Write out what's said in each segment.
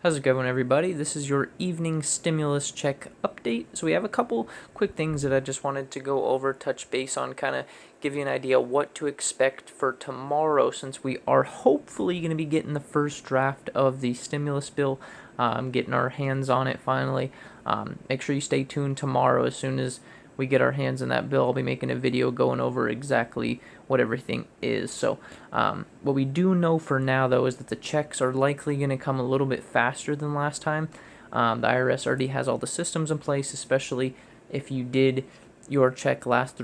How's it going, everybody? This is your evening stimulus check update. So we have a couple quick things that I just wanted to go over, touch base on, kind of give you an idea what to expect for tomorrow, since we are hopefully going to be getting the first draft of the stimulus bill, getting our hands on it finally. Make sure you stay tuned tomorrow. As soon as we get our hands on that bill, I'll be making a video going over exactly what everything is. So what we do know for now, though, is that the checks are likely going to come a little bit faster than last time. The IRS already has all the systems in place, especially if you did your check last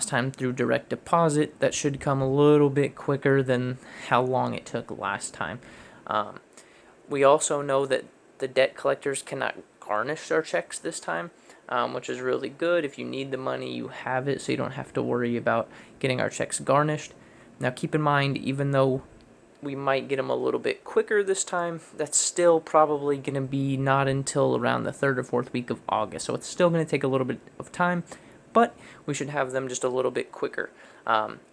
time through direct deposit. That should come a little bit quicker than how long it took last time. We also know that the debt collectors cannot garnish our checks this time, which is really good. If you need the money, you have it, so you don't have to worry about getting our checks garnished. Now, keep in mind, even though we might get them a little bit quicker this time, that's still probably going to be not until around the 3rd or 4th week of August. So it's still going to take a little bit of time, but we should have them just a little bit quicker.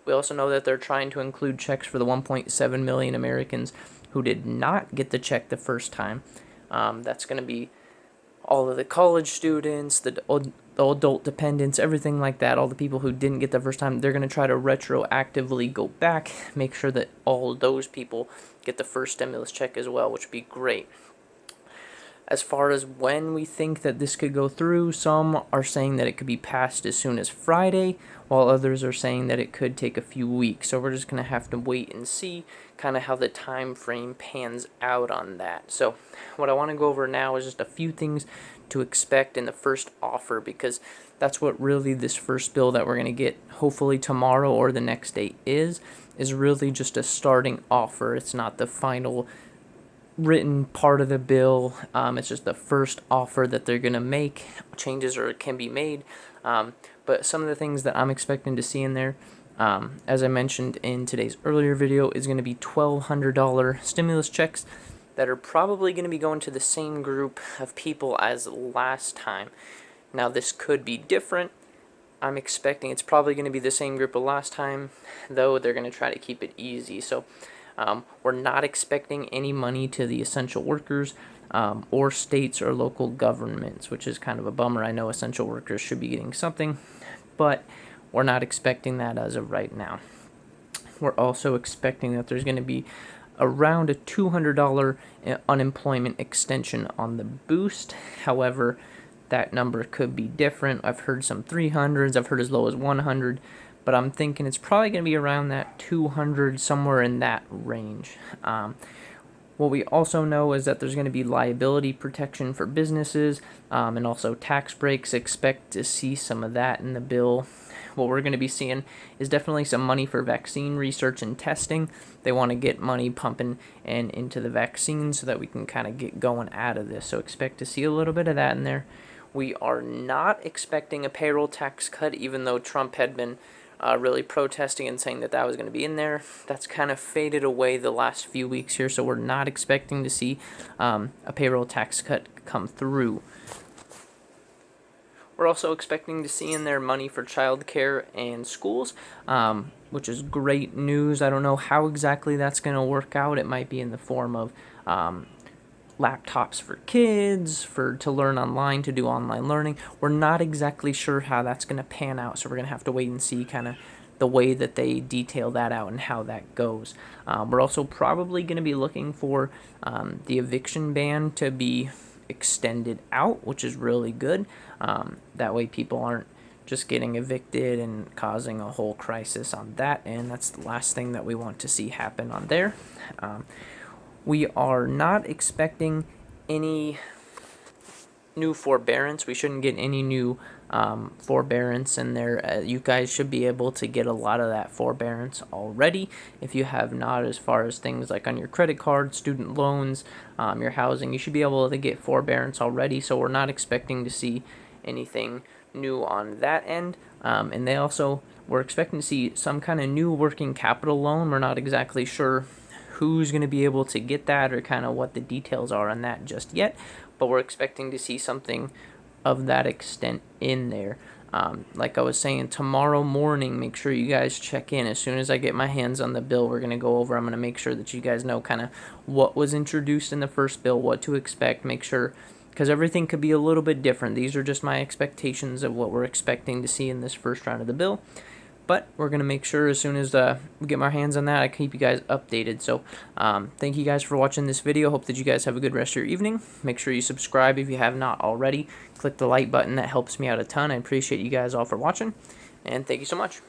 We also know that they're trying to include checks for the 1.7 million Americans who did not get the check the first time. That's going to be all of the college students, the adult dependents, everything like that, all the people who didn't get the first time. They're going to try to retroactively go back, make sure that all those people get the first stimulus check as well, which would be great. As far as when we think that this could go through, some are saying that it could be passed as soon as Friday, while others are saying that it could take a few weeks. So we're just going to have to wait and see kind of how the time frame pans out on that. So what I want to go over now is just a few things to expect in the first offer, because that's what really this first bill that we're going to get hopefully tomorrow or the next day is really just a starting offer. It's not the final written part of the bill. It's just the first offer that they're going to make. Changes or can be made, but some of the things that I'm expecting to see in there, as I mentioned in today's earlier video, is going to be $1,200 stimulus checks that are probably going to be going to the same group of people as last time. Now, this could be different. I'm expecting it's probably going to be the same group of last time, though they're going to try to keep it easy. So we're not expecting any money to the essential workers or states or local governments, which is kind of a bummer. I know essential workers should be getting something, but we're not expecting that as of right now. We're also expecting that there's going to be around a $200 unemployment extension on the boost. However, that number could be different. I've heard some 300s, I've heard as low as 100, but I'm thinking it's probably going to be around that 200, somewhere in that range. What we also know is that there's going to be liability protection for businesses, and also tax breaks. Expect to see some of that in the bill. What we're going to be seeing is definitely some money for vaccine research and testing. They want to get money pumping and into the vaccine so that we can kind of get going out of this. So expect to see a little bit of that in there. We are not expecting a payroll tax cut, even though Trump had been really protesting and saying that that was going to be in there. That's kind of faded away the last few weeks here, so we're not expecting to see a payroll tax cut come through. We're also expecting to see in there money for childcare and schools, which is great news. I don't know how exactly that's going to work out. It might be in the form of laptops for kids, to learn online, to do online learning. We're not exactly sure how that's going to pan out, so we're going to have to wait and see kind of the way that they detail that out and how that goes. We're also probably going to be looking for the eviction ban to be extended out, which is really good. That way people aren't just getting evicted and causing a whole crisis on that, and that's the last thing that we want to see happen on there. We are not expecting any new forbearance. We shouldn't get any new forbearance in there. You guys should be able to get a lot of that forbearance already. If you have not, as far as things like on your credit card, student loans, your housing, you should be able to get forbearance already. So we're not expecting to see anything new on that end. And we're expecting to see some kind of new working capital loan. We're not exactly sure who's going to be able to get that or kind of what the details are on that just yet, but we're expecting to see something of that extent in there. Like I was saying, tomorrow morning, make sure you guys check in. As soon as I get my hands on the bill, we're going to go over. I'm going to make sure that you guys know kind of what was introduced in the first bill, what to expect. Make sure, because everything could be a little bit different. These are just my expectations of what we're expecting to see in this first round of the bill. But we're going to make sure as soon as we get my hands on that, I keep you guys updated. So thank you guys for watching this video. Hope that you guys have a good rest of your evening. Make sure you subscribe if you have not already. Click the like button. That helps me out a ton. I appreciate you guys all for watching. And thank you so much.